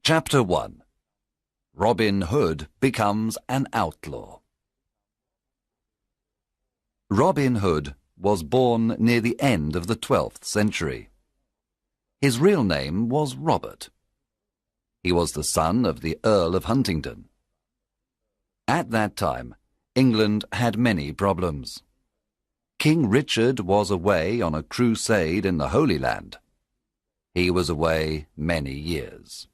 Chapter 1. Robin Hood becomes an outlaw. Robin Hood was born near the end of the 12th century. His real name was Robert. He was the son of the Earl of Huntingdon. At that time, England had many problems. King Richard was away on a crusade in the Holy Land. He was away many years.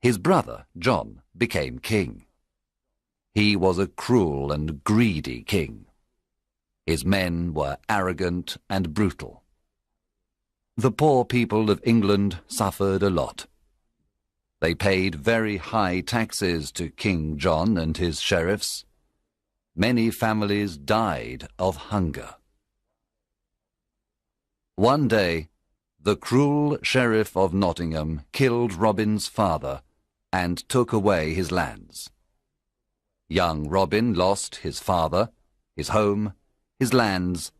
His brother, John, became king. He was a cruel and greedy king. His men were arrogant and brutal. The poor people of England suffered a lot. They paid very high taxes to King John and his sheriffs. Many families died of hunger. One day, the cruel sheriff of Nottingham killed Robin's father and took away his lands. Young Robin lost his father, his home, his lands,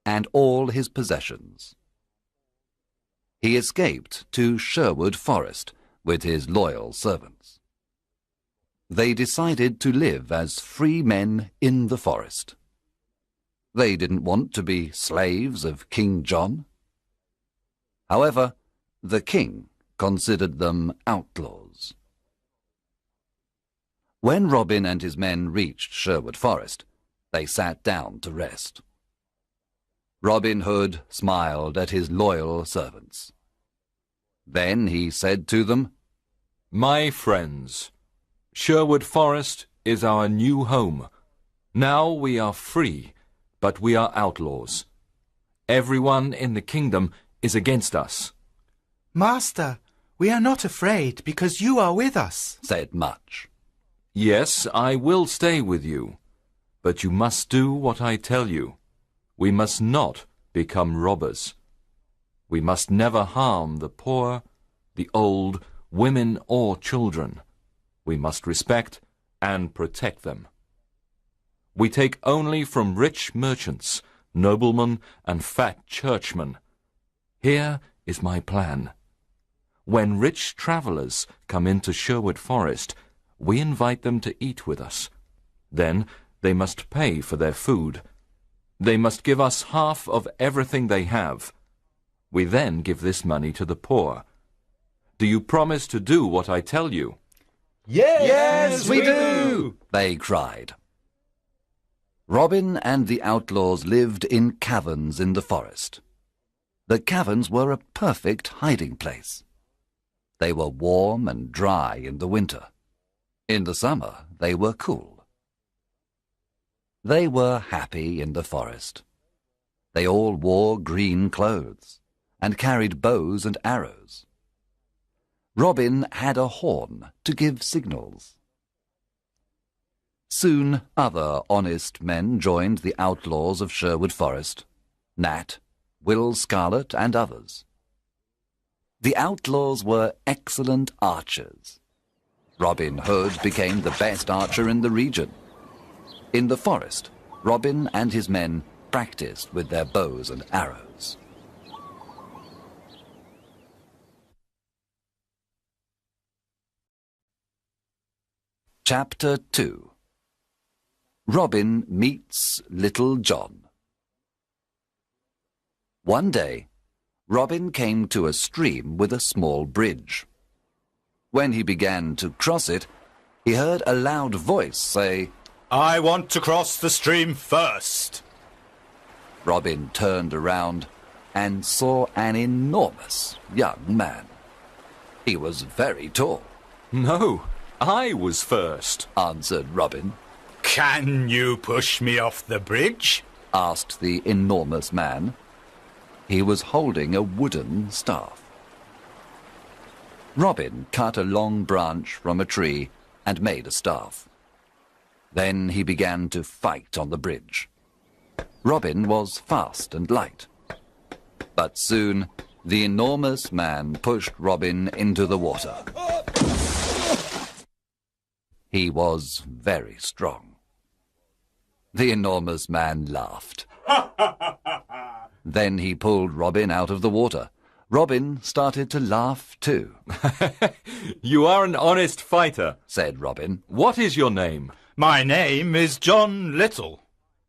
and all his possessions. He escaped to Sherwood Forest with his loyal servants. They decided to live as free men in the forest. They didn't want to be slaves of King John. However, the king considered them outlaws. When Robin and his men reached Sherwood Forest, they sat down to rest. Robin Hood smiled at his loyal servants. Then he said to them, "My friends, Sherwood Forest is our new home. Now we are free, but we are outlaws. Everyone in the kingdom is against us." "Master, we are not afraid because you are with us," said Much. "Yes, I will stay with you, but you must do what I tell you. We must not become robbers. We must never harm the poor, the old, women or children. We must respect and protect them. We take only from rich merchants, noblemen and fat churchmen. Here is my plan. When rich travelers come into Sherwood Forest, we invite them to eat with us. Then they must pay for their food. They must give us half of everything they have. We then give this money to the poor. Do you promise to do what I tell you?" Yes, we do, they cried. Robin and the outlaws lived in caverns in the forest. The caverns were a perfect hiding place. They were warm and dry in the winter. In the summer, they were cool. They were happy in the forest. They all wore green clothes and carried bows and arrows. Robin had a horn to give signals. Soon other honest men joined the outlaws of Sherwood Forest, Nat, Will Scarlet, and others. The outlaws were excellent archers. Robin Hood became the best archer in the region. In the forest, Robin and his men practiced with their bows and arrows. Chapter 2. Robin meets Little John. One day, Robin came to a stream with a small bridge. When he began to cross it, he heard a loud voice say, "I want to cross the stream first." Robin turned around and saw an enormous young man. He was very tall. "No, I was first," answered Robin. "Can you push me off the bridge?" asked the enormous man. He was holding a wooden staff. Robin cut a long branch from a tree and made a staff. Then he began to fight on the bridge. Robin was fast and light. But soon the enormous man pushed Robin into the water. He was very strong. The enormous man laughed. Then he pulled Robin out of the water, Robin started to laugh too. You are an honest fighter, said Robin. What is your name? My name is John Little.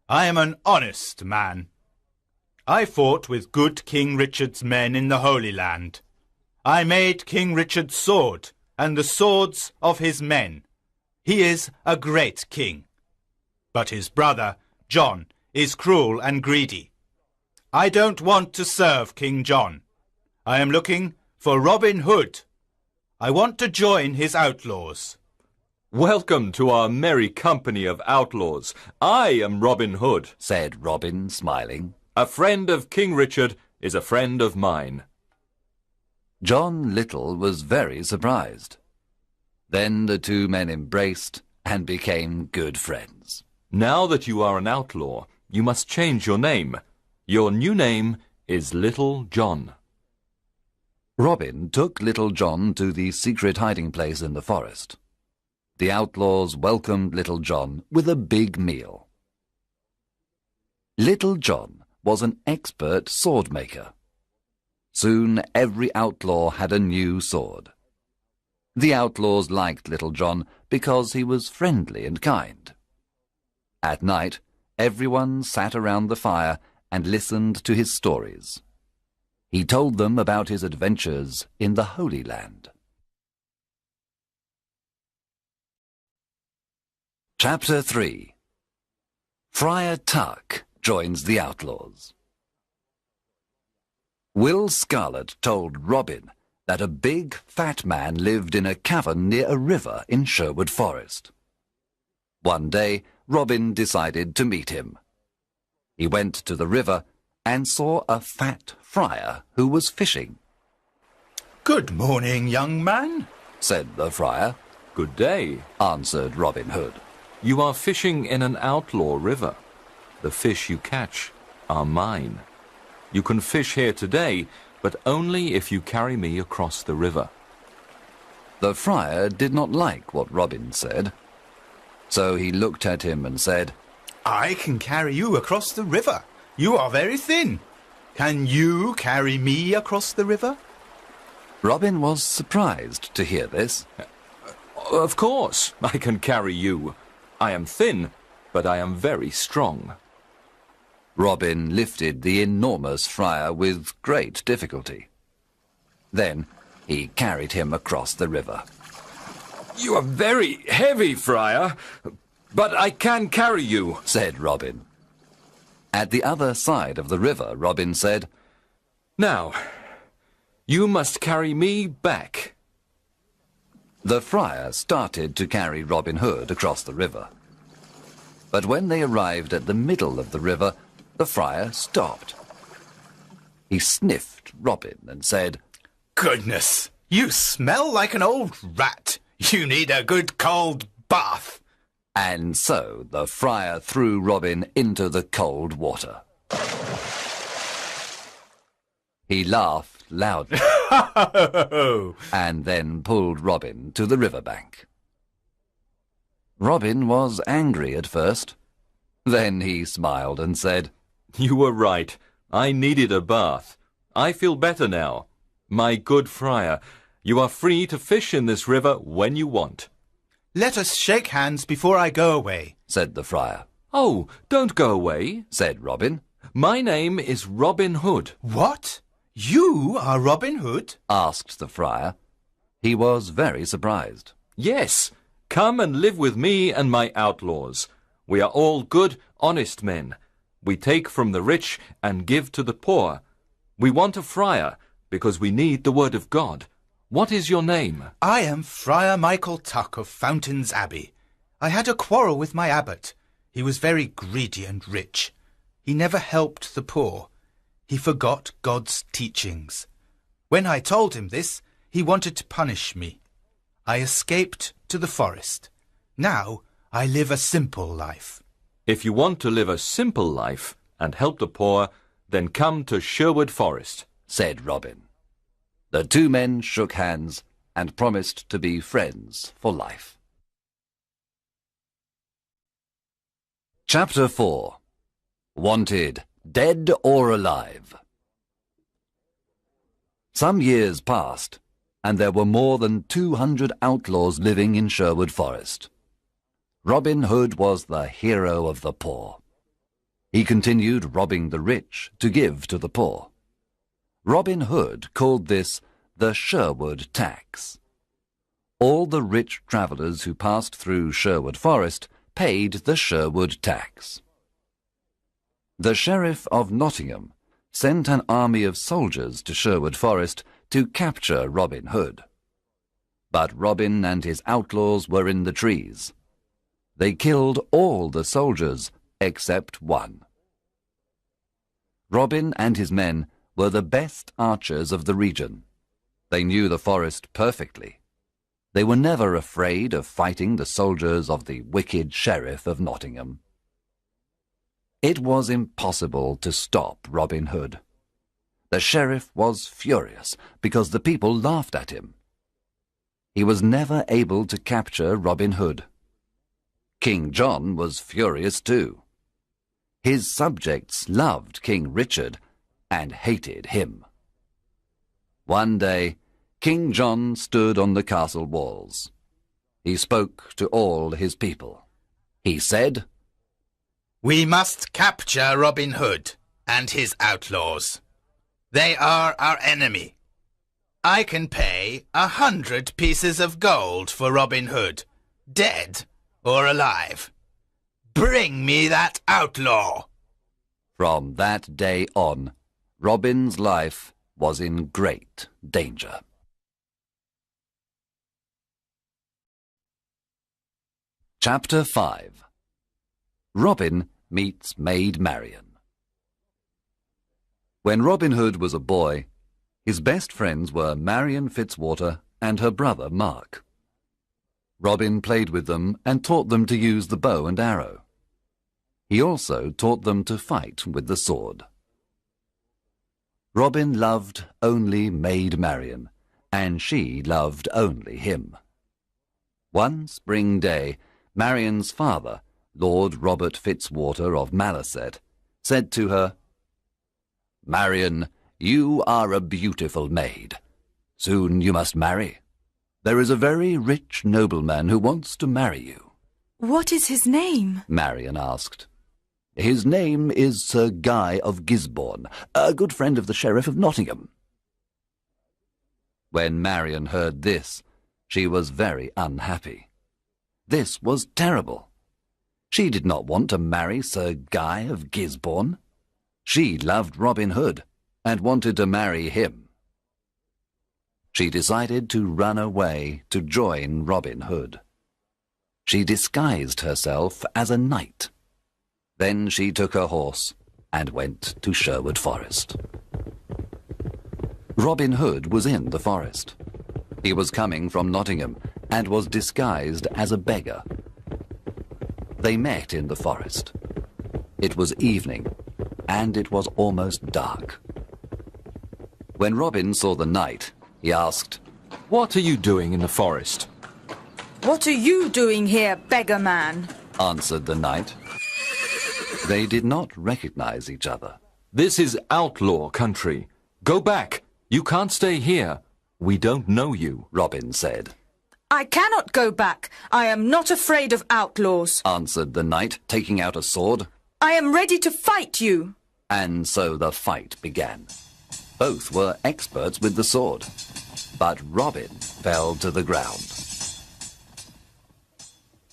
I am an honest man. I fought with good King Richard's men in the Holy Land. I made King Richard's sword and the swords of his men. He is a great king. But his brother, John, is cruel and greedy. I don't want to serve King John. I am looking for Robin Hood. I want to join his outlaws. Welcome to our merry company of outlaws. I am Robin Hood, said Robin, smiling. A friend of King Richard is a friend of mine. John Little was very surprised. Then the two men embraced and became good friends. Now that you are an outlaw, you must change your name. Your new name is Little John. Robin took Little John to the secret hiding place in the forest. The outlaws welcomed Little John with a big meal. Little John was an expert sword maker. Soon every outlaw had a new sword. The outlaws liked Little John because he was friendly and kind. At night, everyone sat around the fire and listened to his stories. He told them about his adventures in the Holy Land. Chapter 3. Friar Tuck joins the outlaws. Will Scarlet told Robin that a big, fat man lived in a cavern near a river in Sherwood Forest. One day, Robin decided to meet him. He went to the river and saw a fat friar who was fishing. Good morning, young man, said the friar. Good day, answered Robin Hood. You are fishing in an outlaw river. The fish you catch are mine. You can fish here today, but only if you carry me across the river. The friar did not like what Robin said, so he looked at him and said, I can carry you across the river. You are very thin. Can you carry me across the river? Robin was surprised to hear this. Of course, I can carry you. I am thin, but I am very strong. Robin lifted the enormous friar with great difficulty. Then he carried him across the river. You are very heavy, friar, but I can carry you, said Robin. At the other side of the river, Robin said, Now, you must carry me back. The friar started to carry Robin Hood across the river. But when they arrived at the middle of the river, the friar stopped. He sniffed Robin and said, Goodness, you smell like an old rat. You need a good cold bath. And so the friar threw Robin into the cold water. He laughed loudly and then pulled Robin to the riverbank. Robin was angry at first. Then he smiled and said, You were right. I needed a bath. I feel better now. My good friar, you are free to fish in this river when you want. Let us shake hands before I go away, said the friar. Oh, don't go away, said Robin. My name is Robin Hood. What? You are Robin Hood? Asked the friar. He was very surprised. Yes, come and live with me and my outlaws. We are all good, honest men. We take from the rich and give to the poor. We want a friar because we need the word of God. What is your name? I am Friar Michael Tuck of Fountains Abbey. I had a quarrel with my abbot. He was very greedy and rich. He never helped the poor. He forgot God's teachings. When I told him this, he wanted to punish me. I escaped to the forest. Now I live a simple life. If you want to live a simple life and help the poor, then come to Sherwood Forest, said Robin. The two men shook hands and promised to be friends for life. Chapter 4. Wanted, Dead or Alive. Some years passed, and there were more than 200 outlaws living in Sherwood Forest. Robin Hood was the hero of the poor. He continued robbing the rich to give to the poor. Robin Hood called this the Sherwood tax. All the rich travellers who passed through Sherwood Forest paid the Sherwood tax. The Sheriff of Nottingham sent an army of soldiers to Sherwood Forest to capture Robin Hood. But Robin and his outlaws were in the trees. They killed all the soldiers except one. Robin and his men were the best archers of the region. They knew the forest perfectly. They were never afraid of fighting the soldiers of the wicked Sheriff of Nottingham. It was impossible to stop Robin Hood. The sheriff was furious because the people laughed at him. He was never able to capture Robin Hood. King John was furious too. His subjects loved King Richard and hated him. One day, King John stood on the castle walls. He spoke to all his people. He said, "We must capture Robin Hood and his outlaws. They are our enemy. I can pay 100 pieces of gold for Robin Hood, dead or alive. Bring me that outlaw." From that day on, Robin's life was in great danger. Chapter 5. Robin meets Maid Marian. When Robin Hood was a boy, his best friends were Marian Fitzwater and her brother Mark. Robin played with them and taught them to use the bow and arrow. He also taught them to fight with the sword. Robin loved only Maid Marian, and she loved only him. One spring day, Marian's father, Lord Robert Fitzwater of Malaset, said to her, "Marian, you are a beautiful maid. Soon you must marry. There is a very rich nobleman who wants to marry you." "What is his name?" Marian asked. "His name is Sir Guy of Gisborne, a good friend of the Sheriff of Nottingham." When Marian heard this, she was very unhappy. This was terrible. She did not want to marry Sir Guy of Gisborne. She loved Robin Hood and wanted to marry him. She decided to run away to join Robin Hood. She disguised herself as a knight. Then she took her horse and went to Sherwood Forest. Robin Hood was in the forest. He was coming from Nottingham and was disguised as a beggar. They met in the forest. It was evening, and it was almost dark. When Robin saw the knight, he asked, "What are you doing in the forest?" "What are you doing here, beggar man?" answered the knight. They did not recognize each other. "This is outlaw country. Go back. You can't stay here. We don't know you," Robin said. "I cannot go back. I am not afraid of outlaws," answered the knight, taking out a sword. "I am ready to fight you." And so the fight began. Both were experts with the sword, but Robin fell to the ground.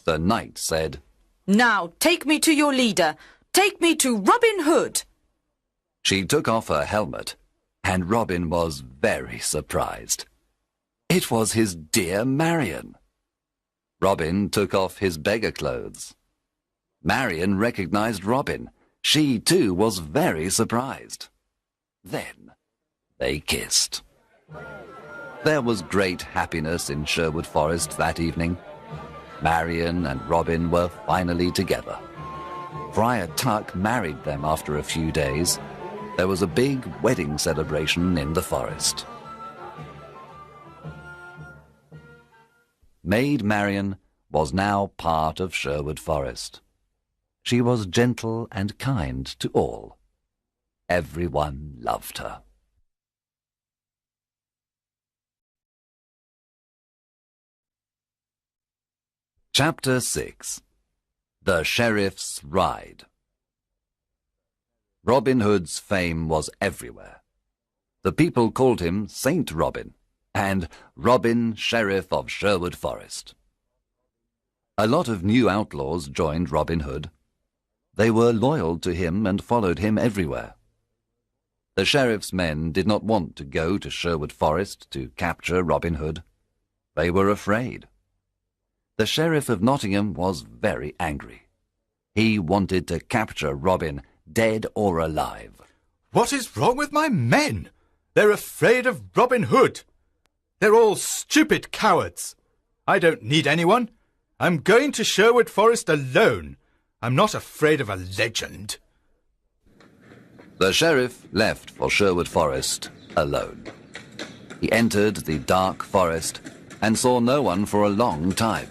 The knight said, "Now take me to your leader. Take me to Robin Hood." She took off her helmet, and Robin was very surprised. It was his dear Marian. Robin took off his beggar clothes. Marian recognized Robin. She too was very surprised. Then they kissed. There was great happiness in Sherwood Forest that evening. Marian and Robin were finally together. Friar Tuck married them after a few days. There was a big wedding celebration in the forest. Maid Marian was now part of Sherwood Forest. She was gentle and kind to all. Everyone loved her. Chapter 6. The Sheriff's Ride. Robin Hood's fame was everywhere. The people called him Saint Robin and Robin, Sheriff of Sherwood Forest. A lot of new outlaws joined Robin Hood. They were loyal to him and followed him everywhere. The sheriff's men did not want to go to Sherwood Forest to capture Robin Hood. They were afraid. The Sheriff of Nottingham was very angry. He wanted to capture Robin, dead or alive. What is wrong with my men? They're afraid of Robin Hood. They're all stupid cowards. I don't need anyone. I'm going to Sherwood Forest alone. I'm not afraid of a legend. The sheriff left for Sherwood Forest alone. He entered the dark forest and saw no one for a long time.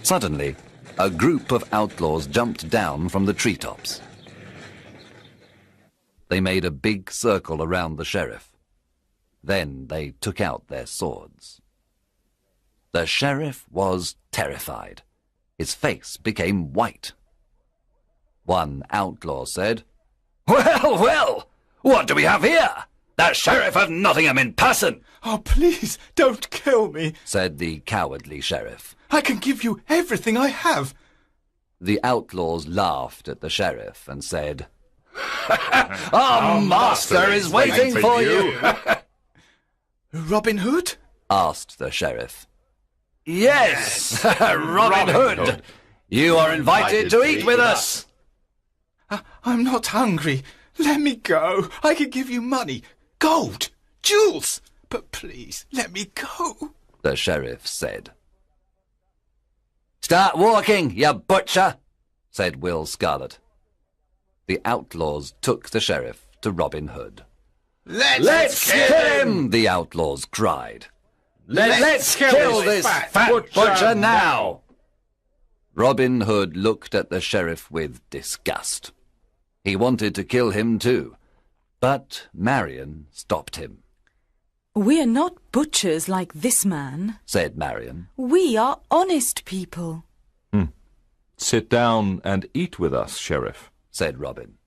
Suddenly, a group of outlaws jumped down from the treetops. They made a big circle around the sheriff. Then they took out their swords. The sheriff was terrified. His face became white. One outlaw said, "Well, well, what do we have here? The Sheriff of Nottingham in person!" Oh, please, don't kill me, said the cowardly sheriff. I can give you everything I have. The outlaws laughed at the sheriff and said, "Our master is waiting for you." Robin Hood? asked the sheriff. Yes, Robin Hood. You are invited to eat with us. I'm not hungry. Let me go. I can give you money, gold, jewels. But please, let me go, the sheriff said. "Start walking, you butcher," said Will Scarlet. The outlaws took the sheriff to Robin Hood. Let's kill him, the outlaws cried. Let's kill this fat butcher now. Robin Hood looked at the sheriff with disgust. He wanted to kill him too, but Marion stopped him. "We are not butchers like this man," said Marion. "We are honest people." Sit down and eat with us, Sheriff, said Robin.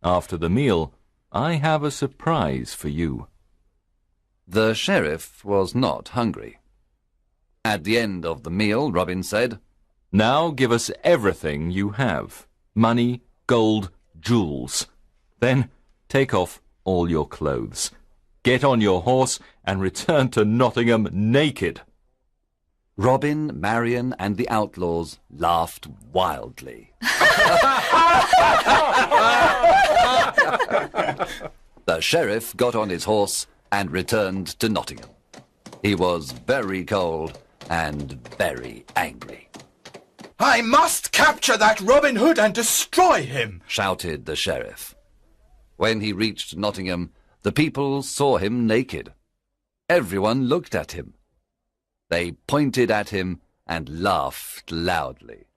After the meal, I have a surprise for you. The sheriff was not hungry. At the end of the meal, Robin said, Now give us everything you have. Money, gold, jewels. Then take off all your clothes. Get on your horse and return to Nottingham naked. Robin, Marion, and the outlaws laughed wildly. The sheriff got on his horse and returned to Nottingham. He was very cold and very angry. I must capture that Robin Hood and destroy him, shouted the sheriff. When he reached Nottingham, the people saw him naked. Everyone looked at him. They pointed at him and laughed loudly.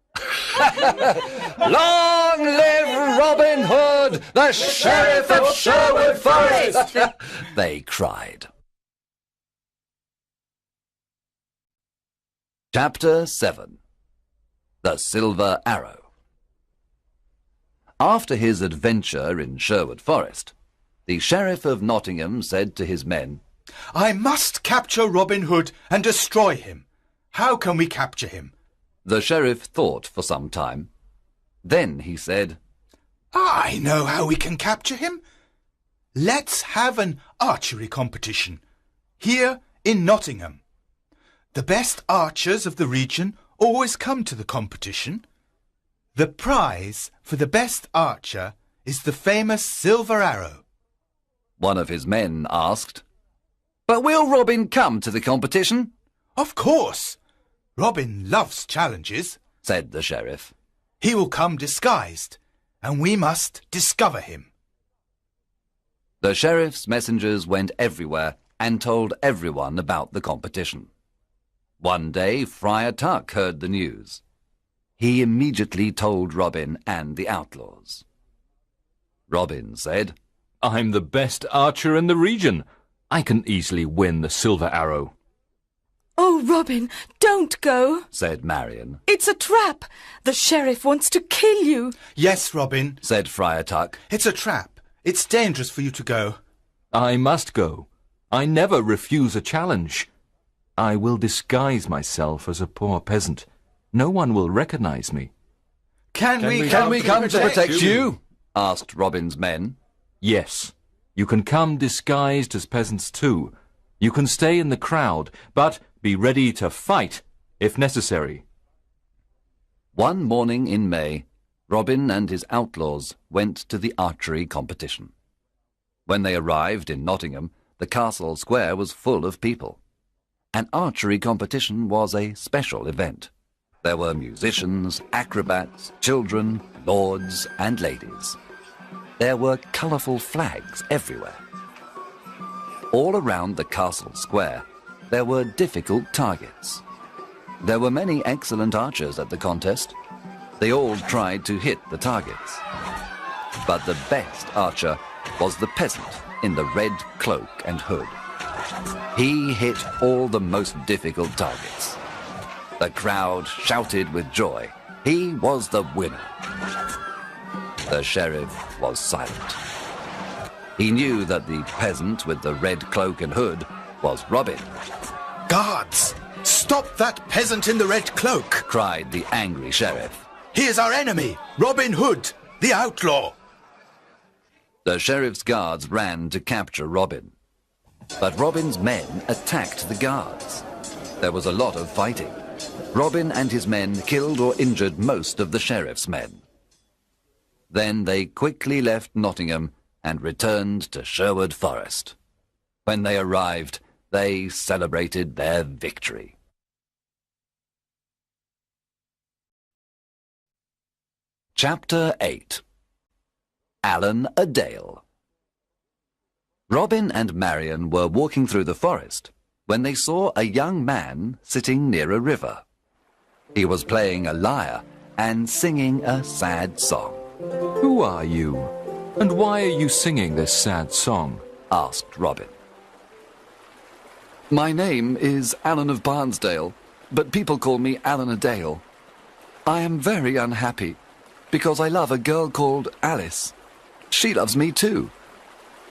Long live Robin Hood, the Sheriff of Sherwood Forest! They cried. Chapter 7. The Silver Arrow. After his adventure in Sherwood Forest, the Sheriff of Nottingham said to his men, I must capture Robin Hood and destroy him. How can we capture him? The sheriff thought for some time. Then he said, I know how we can capture him. Let's have an archery competition here in Nottingham. The best archers of the region always come to the competition. The prize for the best archer is the famous silver arrow. One of his men asked, But will Robin come to the competition? Of course. Robin loves challenges, said the sheriff. He will come disguised, and we must discover him. The sheriff's messengers went everywhere and told everyone about the competition. One day, Friar Tuck heard the news. He immediately told Robin and the outlaws. Robin said, I'm the best archer in the region. I can easily win the silver arrow. Oh, Robin, don't go, said Marion. It's a trap. The sheriff wants to kill you. Yes, Robin, Said Friar Tuck. it's a trap. It's dangerous for you to go. I must go. I never refuse a challenge. I will disguise myself as a poor peasant. No one will recognize me. Can we come to protect you? Asked Robin's men. Yes, you can come disguised as peasants too. You can stay in the crowd, but be ready to fight if necessary. One morning in May, Robin and his outlaws went to the archery competition. When they arrived in Nottingham, the castle square was full of people. An archery competition was a special event. There were musicians, acrobats, children, lords and ladies. There were colourful flags everywhere. All around the castle square, there were difficult targets. There were many excellent archers at the contest. They all tried to hit the targets. But the best archer was the peasant in the red cloak and hood. He hit all the most difficult targets. The crowd shouted with joy. He was the winner. The sheriff was silent. He knew that the peasant with the red cloak and hood was Robin. Guards, stop that peasant in the red cloak, Cried the angry sheriff. he is our enemy, Robin Hood, the outlaw. The sheriff's guards ran to capture Robin. But Robin's men attacked the guards. There was a lot of fighting. Robin and his men killed or injured most of the sheriff's men. Then they quickly left Nottingham and returned to Sherwood Forest. When they arrived, they celebrated their victory. Chapter 8. Alan a Dale. Robin and Marion were walking through the forest when they saw a young man sitting near a river. He was playing a lyre and singing a sad song. Who are you? And why are you singing this sad song? Asked Robin. My name is Alan of Barnesdale, but people call me Alan a Dale. I am very unhappy because I love a girl called Alice. She loves me too,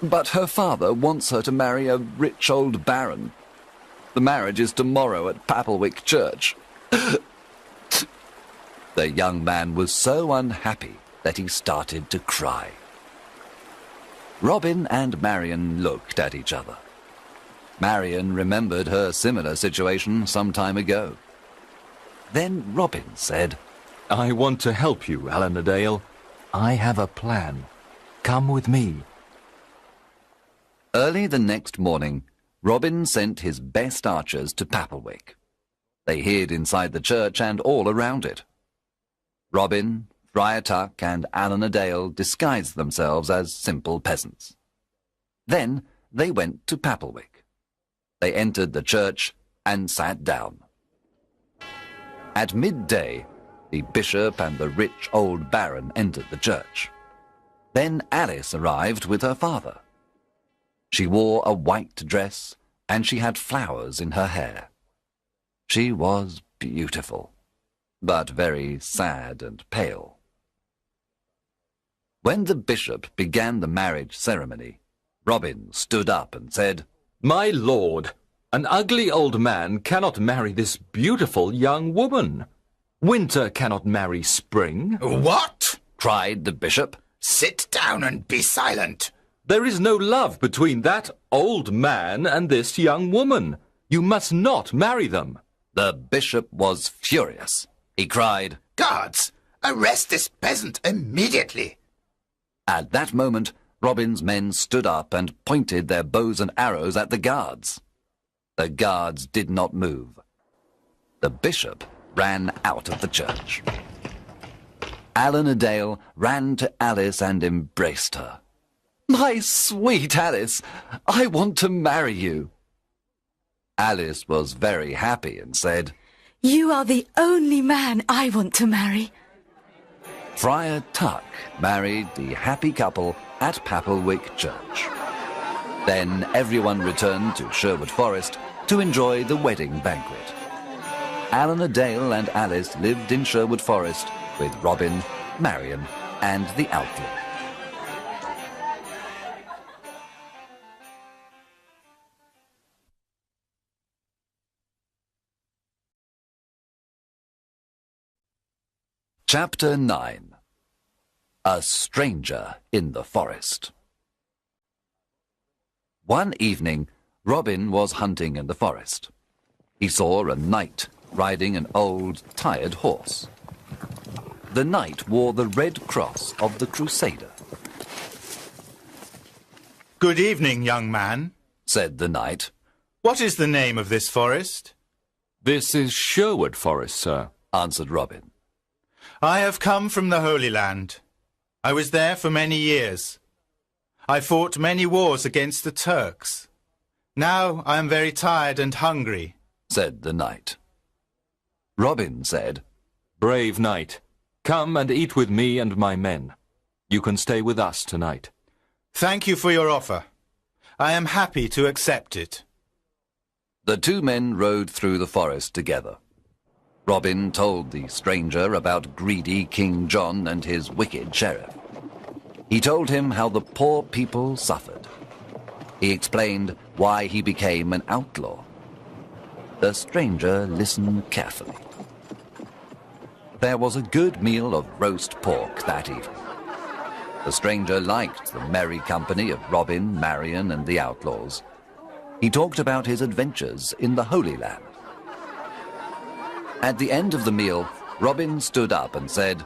but her father wants her to marry a rich old baron. The marriage is tomorrow at Papelwick Church. The young man was so unhappy that he started to cry. Robin and Marion looked at each other. Marion remembered her similar situation some time ago. Then Robin said, I want to help you, Alan a Dale. I have a plan. Come with me. Early the next morning, Robin sent his best archers to Papelwick. They hid inside the church and all around it. Robin, Friar Tuck, and Alan a Dale disguised themselves as simple peasants. Then they went to Papelwick. They entered the church and sat down. At midday, the bishop and the rich old baron entered the church. Then Alice arrived with her father. She wore a white dress and she had flowers in her hair. She was beautiful, but very sad and pale. When the bishop began the marriage ceremony, Robin stood up and said, My lord, an ugly old man cannot marry this beautiful young woman. Winter cannot marry spring. What? cried the bishop. Sit down and be silent. There is no love between that old man and this young woman. You must not marry them. The bishop was furious. He cried, Guards, arrest this peasant immediately. At that moment, Robin's men stood up and pointed their bows and arrows at the guards. The guards did not move. The bishop ran out of the church. Alan a Dale ran to Alice and embraced her. My sweet Alice, I want to marry you. Alice was very happy and said, You are the only man I want to marry. Friar Tuck married the happy couple at Papelwick Church. Then everyone returned to Sherwood Forest to enjoy the wedding banquet. Alan Dale and Alice lived in Sherwood Forest with Robin, Marion, and the outlaw. Chapter 9. A Stranger in the Forest. One evening, Robin was hunting in the forest. He saw a knight riding an old, tired horse. The knight wore the red cross of the Crusader. Good evening, young man, said the knight. What is the name of this forest? This is Sherwood Forest, sir, answered Robin. I have come from the Holy Land. I was there for many years. I fought many wars against the Turks. Now I am very tired and hungry, said the knight. Robin said, Brave knight, come and eat with me and my men. You can stay with us tonight. Thank you for your offer. I am happy to accept it. The two men rode through the forest together. Robin told the stranger about greedy King John and his wicked sheriff. He told him how the poor people suffered. He explained why he became an outlaw. The stranger listened carefully. There was a good meal of roast pork that evening. The stranger liked the merry company of Robin, Marion, and the outlaws. He talked about his adventures in the Holy Land. At the end of the meal, Robin stood up and said,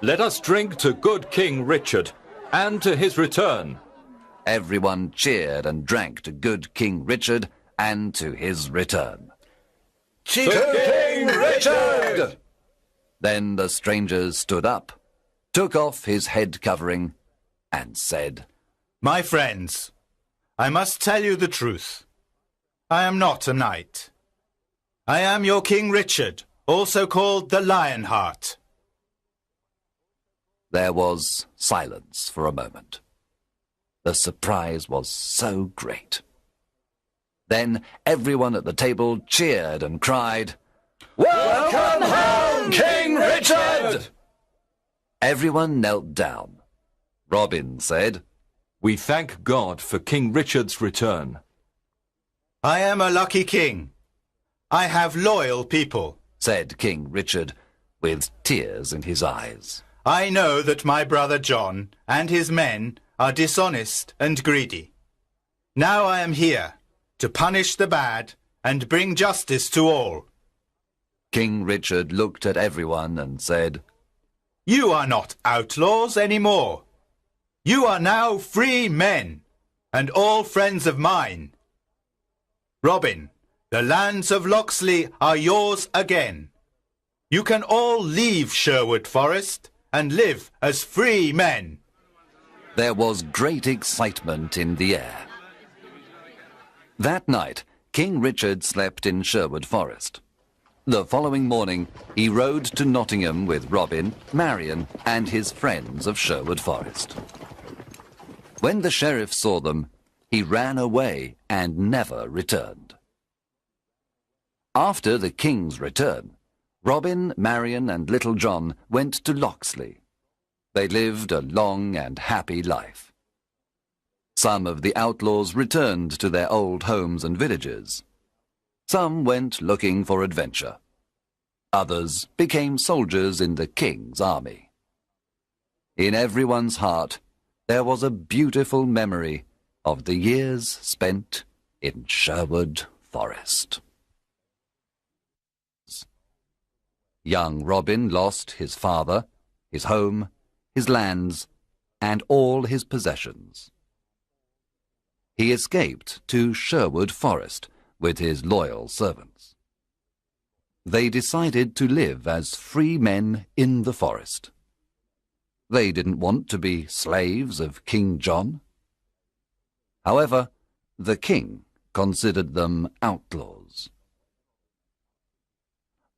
Let us drink to good King Richard, and to his return. Everyone cheered and drank to good King Richard and to his return. To King Richard! Then the stranger stood up, took off his head covering, and said, My friends, I must tell you the truth. I am not a knight. I am your King Richard, also called the Lionheart. There was silence for a moment. The surprise was so great. Then everyone at the table cheered and cried, Welcome home, King Richard! Everyone knelt down. Robin said, We thank God for King Richard's return. I am a lucky king. I have loyal people, said King Richard, with tears in his eyes. I know that my brother John and his men are dishonest and greedy. Now I am here to punish the bad and bring justice to all. King Richard looked at everyone and said, You are not outlaws anymore. You are now free men, and all friends of mine. Robin, the lands of Locksley are yours again. You can all leave Sherwood Forest and live as free men. There was great excitement in the air. That night, King Richard slept in Sherwood Forest. The following morning, he rode to Nottingham with Robin, Marion, and his friends of Sherwood Forest. When the sheriff saw them, he ran away and never returned. After the king's return, Robin, Marion, and Little John went to Locksley. They lived a long and happy life. Some of the outlaws returned to their old homes and villages. Some went looking for adventure. Others became soldiers in the king's army. In everyone's heart, there was a beautiful memory of the years spent in Sherwood Forest. Young Robin lost his father, his home, his lands, and all his possessions. He escaped to Sherwood Forest with his loyal servants. They decided to live as free men in the forest. They didn't want to be slaves of King John. However, the king considered them outlaws.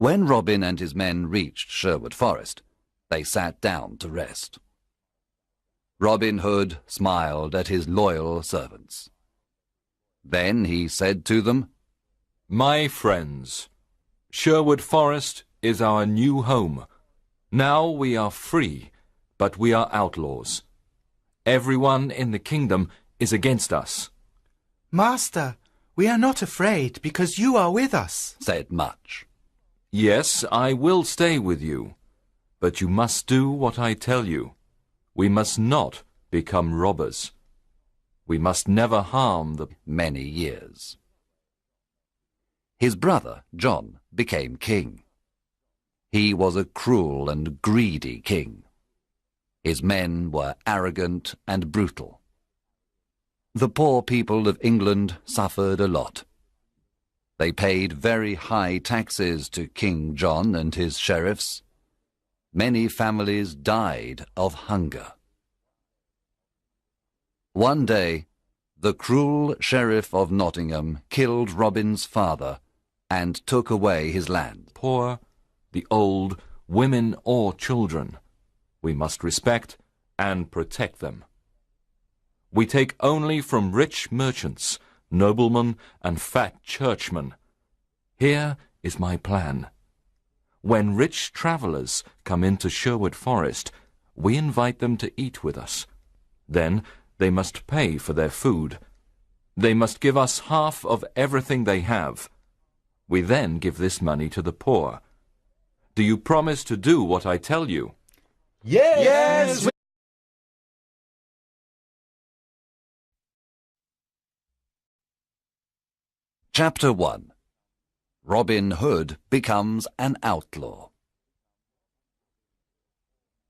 When Robin and his men reached Sherwood Forest, they sat down to rest. Robin Hood smiled at his loyal servants. Then he said to them, My friends, Sherwood Forest is our new home. Now we are free, but we are outlaws. Everyone in the kingdom is against us. Master, we are not afraid because you are with us, said Much. Yes, I will stay with you, but you must do what I tell you. We must not become robbers. We must never harm the many years. His brother, John, became king. He was a cruel and greedy king. His men were arrogant and brutal. The poor people of England suffered a lot. They paid very high taxes to King John and his sheriffs. Many families died of hunger. One day, the cruel sheriff of Nottingham killed Robin's father and took away his land. Poor, the old, women or children. We must respect and protect them. We take only from rich merchants, noblemen and fat churchmen. Here is my plan. When rich travellers come into Sherwood Forest, we invite them to eat with us. Then they must pay for their food. They must give us half of everything they have. We then give this money to the poor. Do you promise to do what I tell you? Yes! Chapter 1. Robin Hood becomes an outlaw.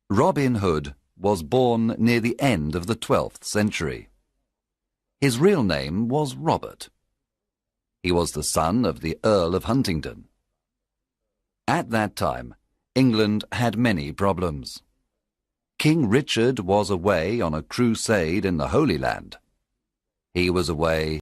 Robin Hood was born near the end of the 12th century. His real name was Robert. He was the son of the Earl of Huntingdon. At that time, England had many problems. King Richard was away on a crusade in the Holy Land. He was away